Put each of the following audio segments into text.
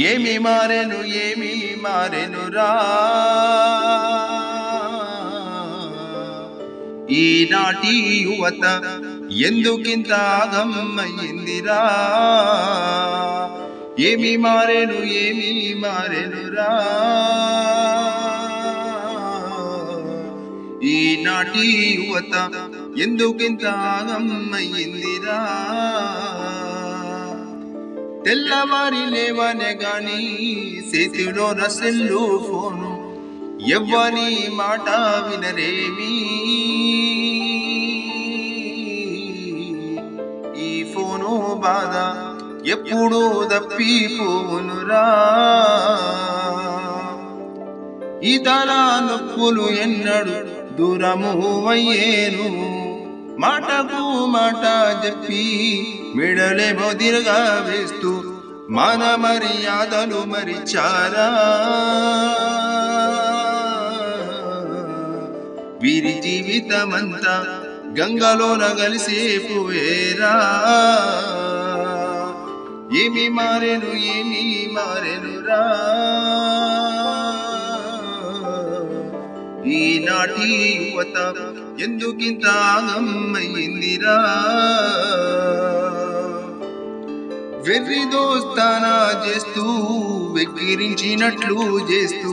ఏమి మారెను ఏమి మారెనురా ఈనాటి యువత ఎందుకింత ఆగమయ్యిందిరా ఏమి మారెను ఏమి మారెనురా ఈనాటి యువత ఎందుకింత ఆగమయ్యిందిరా తెల్లవారి లేవనే గాని చేతిలో సెల్లు ఫోను ఎవ్వని మాట వినరేమి ఈ ఫోను బాధ ఎప్పుడు తప్పిపోవునురా ఈ తల నొప్పులు ఎన్నడు దూరము అయ్యేను మాటకు మాట చెప్పి మెడలేమో తిరగా వేస్తూ మన మర్యాదలు మరిచారా వీరి జీవితమంతా గంగలోన కలిసిపోయేరా ఏమి మారెను ఏమి మారెనురా ఈనాటి యువత ఎందుకింత ఆగమయ్యిందిరా వెర్రి దోస్తానా చేస్తూ వెక్కిరించినట్లు చేస్తూ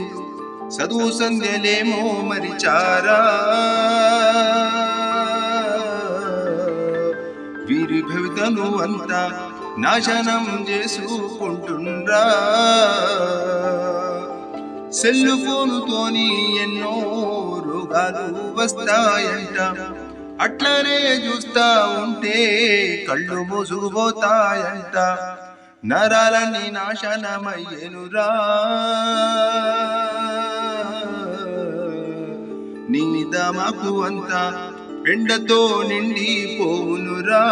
చదువు సంధ్యలేమో మరిచారా వీరి భవితను అంతా నాశనం చేసుకుంటుండ్రా సెల్లు ఫోనుతోని ఎన్నో రోగాలు వస్తాయంట అట్లనే చూస్తా ఉంటే కళ్ళు మూసుకుపోతాయంట నరాలన్నీ నాశనమయ్యేనురా నీ దమకు అంతా పెండతో నిండిపోవునురా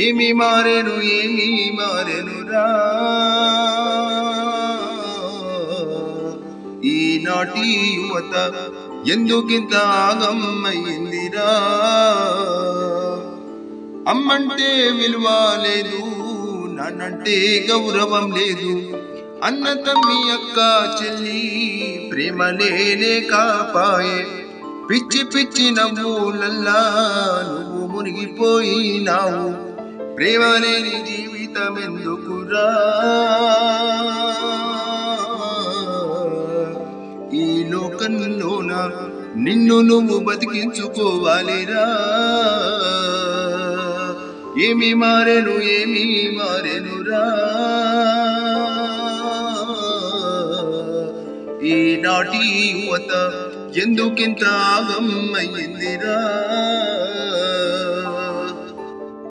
ఏమి మారెను ఏమి మారెనురా ఈనాటి యువత ఎందుకింత ఆగమయ్యిందిరా అమ్మంటే విలువ లేదు నాన్నంటే గౌరవం లేదు అన్న తమ్మి అక్క చెల్లి ప్రేమ లేనే కాపాయే పిచ్చి పిచ్చి నవ్వులల్లా నువ్వు మునిగిపోయినావు ప్రేమ లేని జీవితం ఎందుకురా ఈ లోకంలోన నిన్ను నువ్వు బతికించుకోవాలిరా ఏమి మారెను ఏమి మారెనురా ఈనాటి యువత ఎందుకింత ఆగమయ్యిందిరా